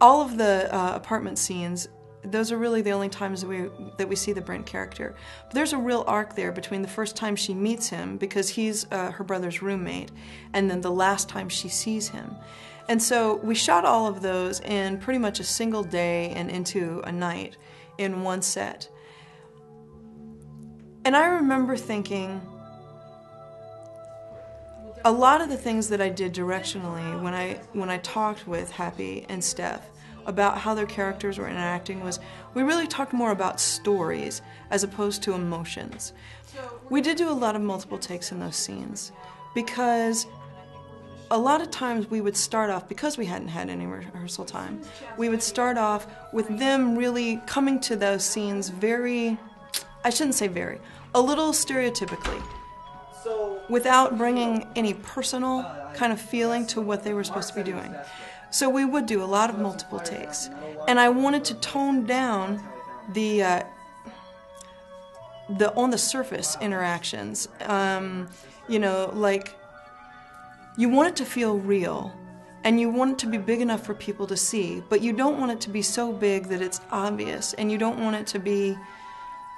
all of the apartment scenes, those are really the only times that we see the Brent character. But there's a real arc there between the first time she meets him, because he's her brother's roommate, and then the last time she sees him. And so we shot all of those in pretty much a single day and into a night in one set. And I remember thinking, a lot of the things that I did directionally when I talked with Happy and Steph about how their characters were interacting was, we really talked more about stories as opposed to emotions. We did do a lot of multiple takes in those scenes, because a lot of times we would start off, because we hadn't had any rehearsal time, we would start off with them really coming to those scenes very, I shouldn't say very, a little stereotypically, without bringing any personal kind of feeling to what they were supposed to be doing. So we would do a lot of multiple takes. And I wanted to tone down the on the surface interactions. You know, like, you want it to feel real, and you want it to be big enough for people to see, but you don't want it to be so big that it's obvious, and you don't want it to be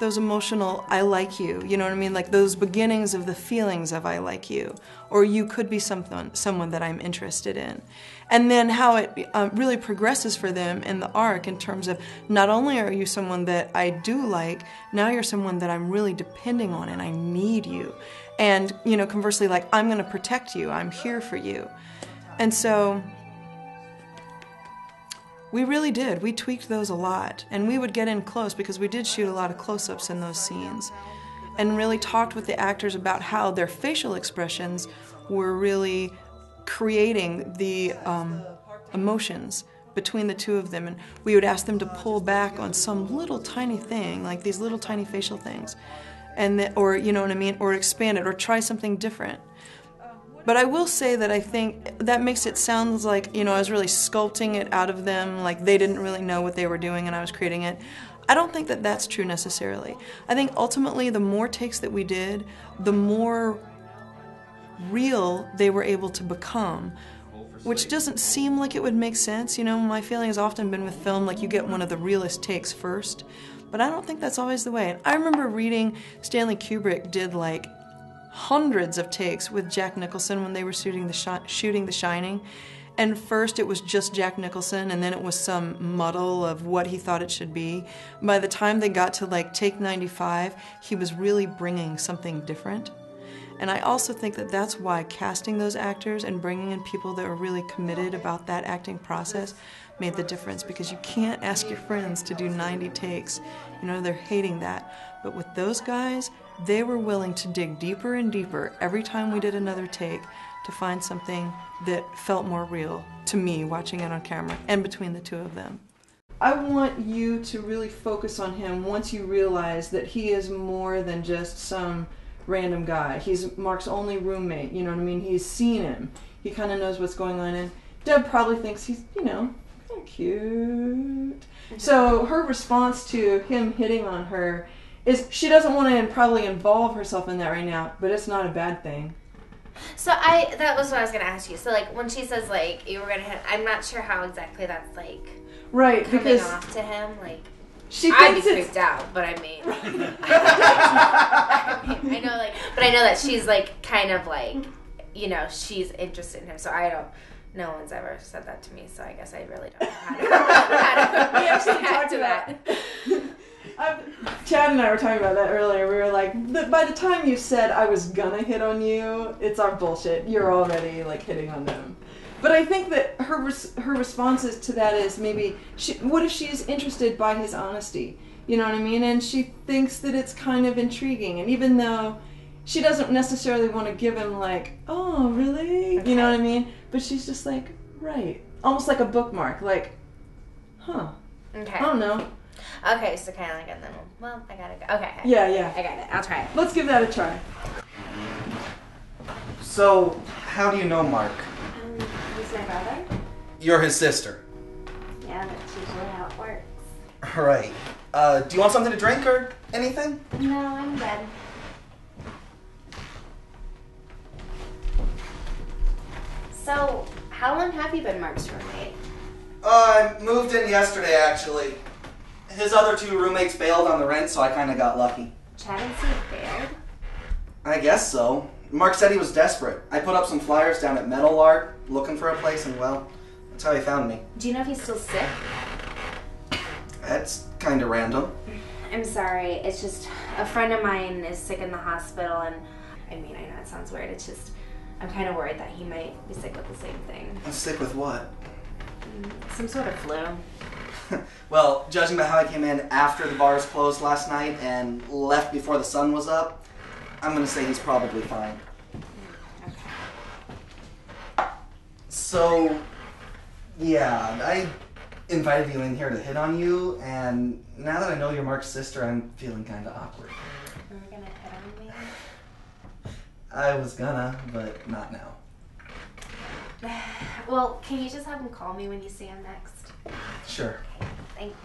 those emotional, I like you know what I mean? Like those beginnings of the feelings of I like you, or you could be someone that I'm interested in. And then how it really progresses for them in the arc in terms of, not only are you someone that I do like, now you're someone that I'm really depending on and I need you. And, you know, conversely, like, I'm gonna protect you, I'm here for you. And so, we really did. We tweaked those a lot, and we would get in close because we did shoot a lot of close-ups in those scenes, and really talked with the actors about how their facial expressions were really creating the emotions between the two of them. And we would ask them to pull back on some little tiny thing, like these little tiny facial things, and or, you know what I mean, or expand it, or try something different. But I will say that I think that makes it sound like, you know, I was really sculpting it out of them, like they didn't really know what they were doing and I was creating it. I don't think that that's true necessarily. I think ultimately the more takes that we did, the more real they were able to become, which doesn't seem like it would make sense. You know, my feeling has often been with film, like you get one of the realest takes first, but I don't think that's always the way. And I remember reading Stanley Kubrick did like hundreds of takes with Jack Nicholson when they were shooting The Shining. And first it was just Jack Nicholson, and then it was some muddle of what he thought it should be. By the time they got to like take 95, he was really bringing something different. And I also think that that's why casting those actors and bringing in people that are really committed about that acting process made the difference, because you can't ask your friends to do 90 takes. You know, they're hating that. But with those guys, they were willing to dig deeper and deeper every time we did another take to find something that felt more real to me watching it on camera and between the two of them. I want you to really focus on him once you realize that he is more than just some random guy. He's Mark's only roommate, you know what I mean? He's seen him. He kind of knows what's going on, and Deb probably thinks he's, you know, kind of cute. So her response to him hitting on her is she doesn't want to probably involve herself in that right now, but it's not a bad thing. So that was what I was going to ask you. So like when she says like you were going to hit, I'm not sure how exactly that's like right, coming because off to him. Like I'd be creeped out, but I mean, I know like, but I know that she's like kind of like, you know, she's interested in him. So I don't. No one's ever said that to me, so I guess I really don't know how to react to that. Chad and I were talking about that earlier. We were like, by the time you said I was gonna hit on you, it's our bullshit. You're already like hitting on them. But I think that her responses to that is maybe, what if she's interested by his honesty? You know what I mean? And she thinks that it's kind of intriguing. And even though she doesn't necessarily want to give him like, oh, really? Okay. You know what I mean? But she's just like, right. Almost like a bookmark. Like, huh. Okay. I don't know. Okay, so kind of like, and then, well, I gotta go. Okay. Yeah. I got it. I'll try it. Let's give that a try. So, how do you know Mark? He's my brother. You're his sister. Yeah, that's usually how it works. Right. Do you want something to drink or anything? No, I'm good. So, how long have you been Mark's roommate? I moved in yesterday, actually. His other two roommates bailed on the rent, so I kind of got lucky. Chad and Steve bailed? I guess so. Mark said he was desperate. I put up some flyers down at Metal Art, looking for a place, and well, that's how he found me. Do you know if he's still sick? That's kind of random. I'm sorry, it's just a friend of mine is sick in the hospital, and I mean, I know it sounds weird, it's just I'm kind of worried that he might be sick with the same thing. Sick with what? Some sort of flu. Well, judging by how I came in after the bars closed last night and left before the sun was up, I'm gonna say he's probably fine. Okay. So, yeah, I invited you in here to hit on you, and now that I know you're Mark's sister, I'm feeling kind of awkward. You're gonna hit on me? I was gonna, but not now. Well, can you just have him call me when you see him next? Sure. Okay, thanks.